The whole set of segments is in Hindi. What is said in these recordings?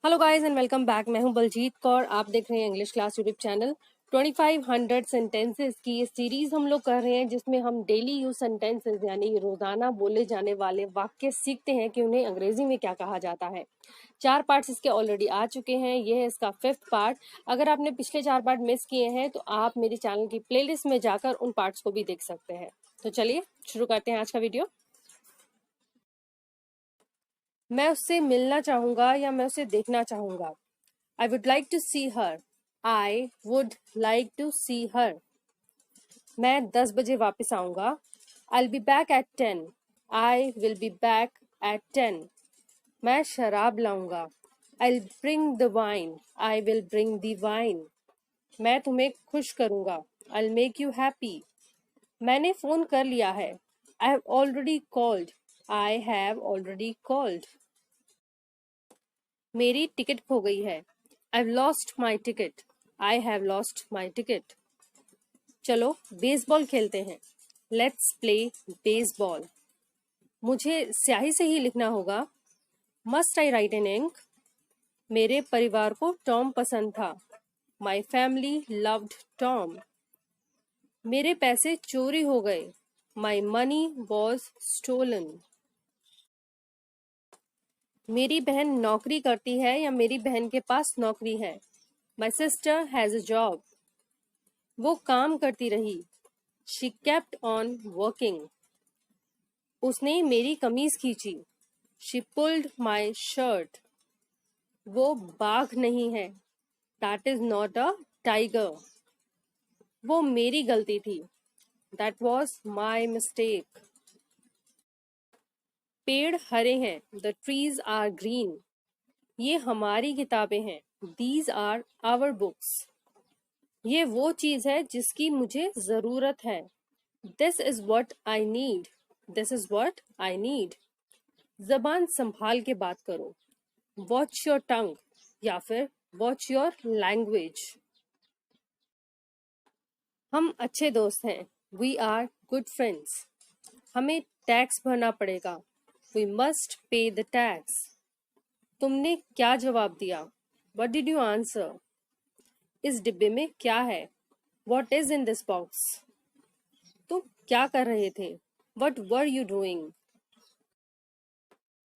Hello guys and welcome back. मैं हूं बलजीत कौर, आप देख रहे हैं English class YouTube channel. 2500 sentences की ये सीरीज हम लोग कर रहे हैं, जिसमें हम डेली यूज सेंटेंसेस यानी रोजाना बोले जाने वाले वाक्य सीखते हैं कि उन्हें अंग्रेजी में क्या कहा जाता है। 4 पार्ट्स इसके ऑलरेडी आ चुके हैं, ये है इसका 5th पार्ट। अगर आपने पिछले 4 पार्ट मिस किए हैं तो आप मेरे चैनल की प्लेलिस्ट में जाकर उन पार्ट्स को भी देख सकते हैं। तो चलिए शुरू करते हैं आज का वीडियो। मैं उससे मिलना चाहूंगा या मैं उसे देखना चाहूंगा। I would like to see her. I would like to see her. मैं 10 बजे वापस आऊंगा। I'll be back at 10. I will be back at 10. मैं शराब लाऊंगा। I'll bring the wine. I will bring the wine. मैं तुम्हें खुश करूंगा। I'll make you happy. मैंने फोन कर लिया है। I have already called. I have already called. मेरी टिकट खो गई है। I've lost my ticket. I have lost my ticket. चलो बेसबॉल खेलते हैं। Let's play baseball. मुझे स्याही से ही लिखना होगा। Must I write in ink? मेरे परिवार को टॉम पसंद था। My family loved Tom. मेरे पैसे चोरी हो गए। My money was stolen. मेरी बहन नौकरी करती है या मेरी बहन के पास नौकरी है। My sister has a job. वो काम करती रही। She kept on working. उसने मेरी कमीज खींची। She pulled my shirt. वो बाघ नहीं है। That is not a tiger. वो मेरी गलती थी। That was my mistake. पेड़ हरे हैं। The trees are green. ये हमारी किताबें हैं। These are our books. ये वो चीज है जिसकी मुझे जरूरत है। This is what I need. This is what I need. जबान संभाल के बात करो। Watch your tongue या फिर Watch your language. हम अच्छे दोस्त हैं। We are good friends. हमें टैक्स भरना पड़ेगा। We must pay the tax. तुमने क्या जवाब दिया? What did you answer? इस डिब्बे में क्या है? What is in this box? तुम क्या कर रहे थे? What were you doing?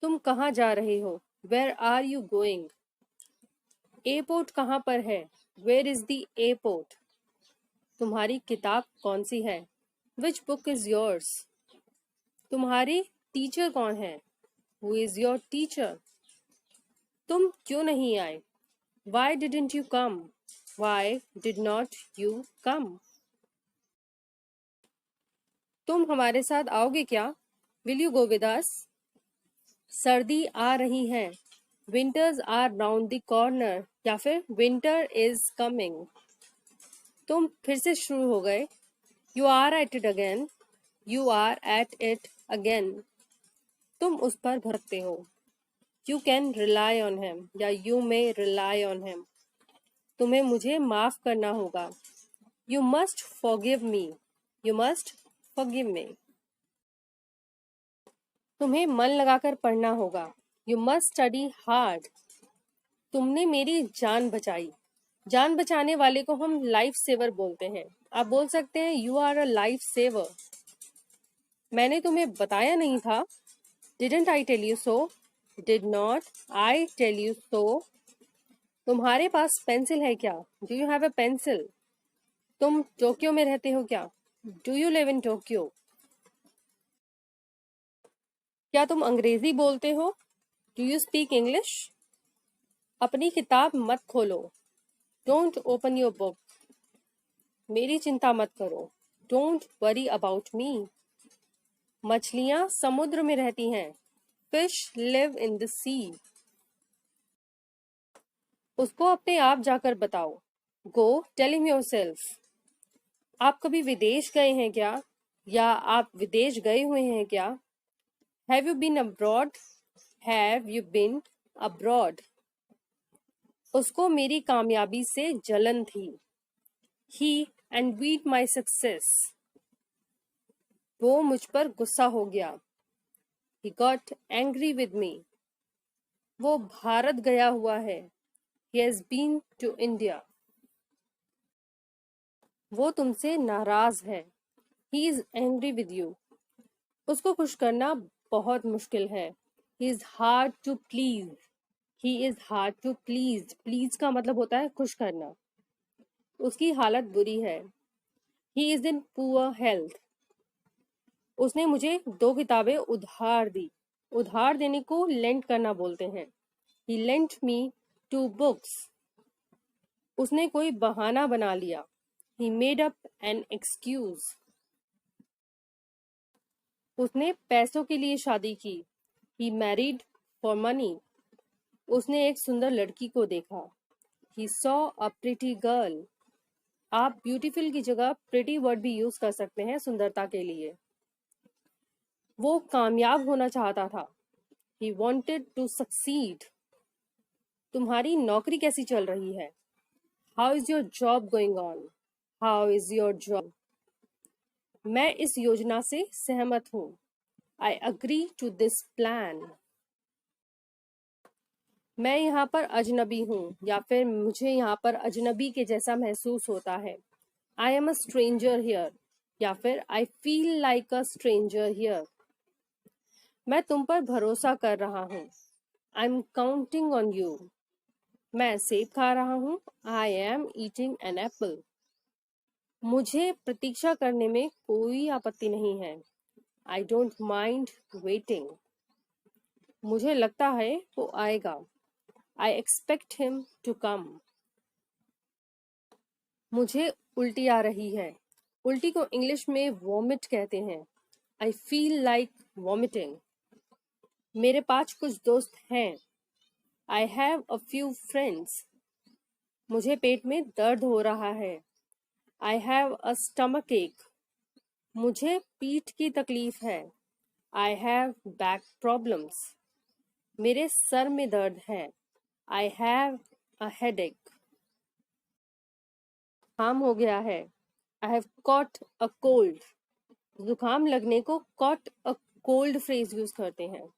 तुम कहाँ जा रहे हो? Where are you going? Airport कहाँ पर है? Where is the airport? तुम्हारी किताब कौन सी है? Which book is yours? तुम्हारी टीचर कौन है? Who is your teacher? तुम क्यों नहीं आए? Why didn't you come? Why did not you come? तुम हमारे साथ आओगे क्या? Will you go with us? सर्दी आ रही है। Winters are round the corner या फिर Winter is coming. तुम फिर से शुरू हो गए। You are at it again. You are at it again. तुम उस पर भरकते हो। You can rely on him या You may rely on him. तुम्हें मुझे माफ करना होगा। You must forgive me. You must forgive me. तुम्हें मन लगाकर पढ़ना होगा। You must study hard. तुमने मेरी जान बचाई। जान बचाने वाले को हम लाइफ सेवर बोलते हैं। आप बोल सकते हैं you are a life saver. मैंने तुम्हें बताया नहीं था। Didn't I tell you so? Did not I tell you so? तुम्हारे पास पेंसिल है क्या? Do you have a pencil? तुम टोक्यो में रहते हो क्या? Do you live in Tokyo? क्या तुम अंग्रेजी बोलते हो? Do you speak English? अपनी किताब मत खोलो। Don't open your book. मेरी चिंता मत करो। Don't worry about me. मछलियां समुद्र में रहती हैं। Fish live in the sea. उसको अपने आप जाकर बताओ। Go tell him yourself. आप कभी विदेश गए हैं क्या? या आप विदेश गए हुए हैं क्या? Have you been abroad? Have you been abroad? उसको मेरी कामयाबी से जलन थी। He envied my success. वो मुझ पर गुस्सा हो गया। He got angry with me. वो भारत गया हुआ है। He has been to India. वो तुमसे नाराज है। He is angry with you. उसको खुश करना बहुत मुश्किल है। He is hard to please. He is hard to please. Please का मतलब होता है खुश करना। उसकी हालत बुरी है। He is in poor health. उसने मुझे 2 किताबें उधार दी। उधार देने को लेंट करना बोलते हैं। He lent me 2 books. उसने कोई बहाना बना लिया। He made up an excuse. उसने पैसों के लिए शादी की। He married for money. उसने एक सुंदर लड़की को देखा। He saw a pretty girl. आप ब्यूटीफुल की जगह प्रिटी वर्ड भी यूज कर सकते हैं सुंदरता के लिए। वो कामयाब होना चाहता था। He wanted to succeed. तुम्हारी नौकरी कैसी चल रही है? How is your job going on? How is your job? मैं इस योजना से सहमत हूँ। I agree to this plan. मैं यहाँ पर अजनबी हूँ या फिर मुझे यहाँ पर अजनबी के जैसा महसूस होता है। I am a stranger here या फिर I feel like a stranger here. मैं तुम पर भरोसा कर रहा हूँ। I'm counting on you. मैं सेब खा रहा हूँ। I am eating an apple. मुझे प्रतीक्षा करने में कोई आपत्ति नहीं है। I don't mind waiting. मुझे लगता है वो आएगा। I expect him to come. मुझे उल्टी आ रही है। उल्टी को इंग्लिश में वॉमिट कहते हैं। I feel like vomiting. मेरे पास कुछ दोस्त हैं। I have a few friends. मुझे पेट में दर्द हो रहा है। I have a stomach ache. मुझे पीठ की तकलीफ है। I have back problems. मेरे सर में दर्द है। I have a headache. जुकाम हो गया है। I have caught a cold. जुकाम लगने को caught a cold phrase use करते हैं।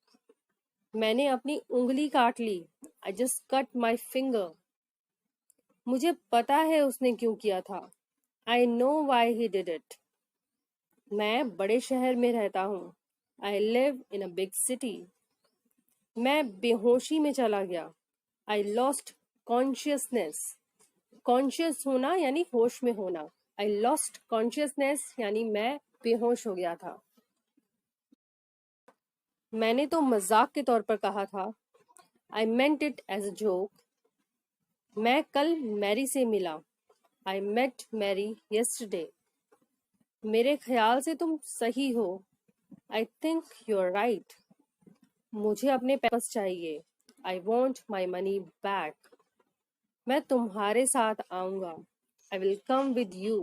मैंने अपनी उंगली काट ली। I just cut my finger. मुझे पता है उसने क्यों किया था। I know why he did it. मैं बड़े शहर में रहता हूँ। I live in a big city. मैं बेहोशी में चला गया। I lost consciousness. Conscious होना यानी होश में होना। I lost consciousness यानी मैं बेहोश हो गया था। मैंने तो मजाक के तौर पर कहा था। I meant it as a joke. मैं कल मैरी से मिला। I met Mary yesterday. मेरे ख्याल से तुम सही हो। I think you're right. मुझे अपने पैसे चाहिए। I want my money back. मैं तुम्हारे साथ आऊंगा। I will come with you.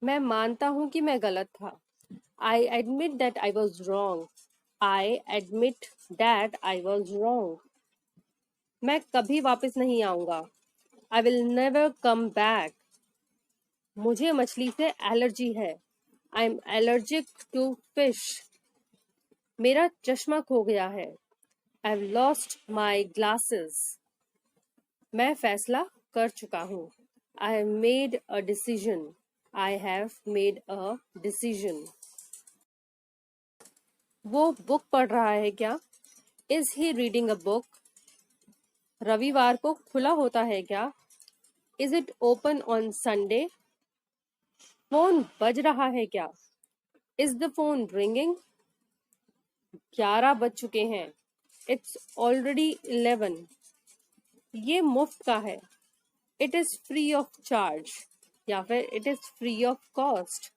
मैं मानता हूं कि मैं गलत था। I admit that I was wrong. I admit that I was wrong. मैं कभी वापस नहीं आऊंगा। I will never come back. मुझे मछली से एलर्जी है। I am allergic to fish. मेरा चश्मा खो गया है। I have lost my glasses. मैं फैसला कर चुका हूँ। I have made a decision. I have made a decision. वो बुक पढ़ रहा है क्या? Is he reading a book? रविवार को खुला होता है क्या? Is it open on Sunday? Phone बज रहा है क्या? Is the phone ringing? 11 बज चुके हैं। It's already 11. ये मुफ्त का है। It is free of charge या फिर it is free of cost.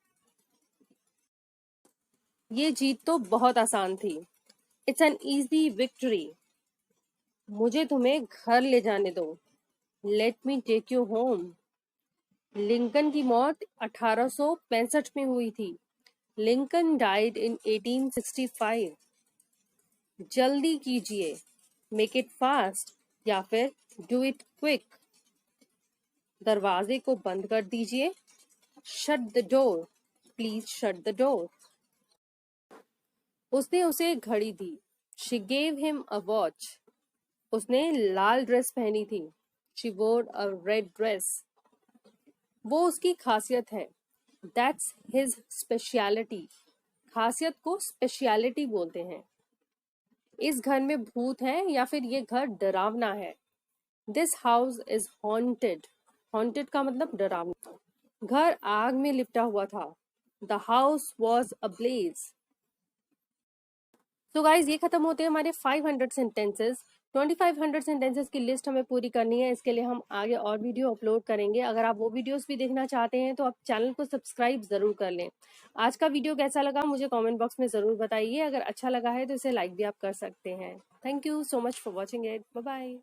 ये जीत तो बहुत आसान थी। It's an easy victory. मुझे तुम्हें घर ले जाने दो। Let me take you home. Lincoln की मौत 1865 में हुई थी। Lincoln died in 1865. जल्दी कीजिए। Make it fast या फिर do it quick. दरवाजे को बंद कर दीजिए। Shut the door. Please shut the door. उसने उसे घड़ी दी। She gave him a watch, उसने लाल ड्रेस पहनी थी। शी वोर अ रेड ड्रेस, वो उसकी खासियत है। दैट्स हिज स्पेशलिटी, खासियत को स्पेशलिटी बोलते हैं। इस घर में भूत है या फिर ये घर डरावना है। This house is haunted, haunted का मतलब डरावना। घर आग में लिपटा हुआ था। The house was ablaze. तो गाइज ये खत्म होते हैं हमारे 500 सेंटेंसेस। 2500 सेंटेंसेस की लिस्ट हमें पूरी करनी है, इसके लिए हम आगे और वीडियो अपलोड करेंगे। अगर आप वो वीडियोस भी देखना चाहते हैं तो आप चैनल को सब्सक्राइब जरूर कर लें। आज का वीडियो कैसा लगा मुझे कमेंट बॉक्स में जरूर बताइए। अगर अच्छा लगा है तो इसे लाइक भी आप कर सकते हैं। Thank you so much for watching it. Bye bye.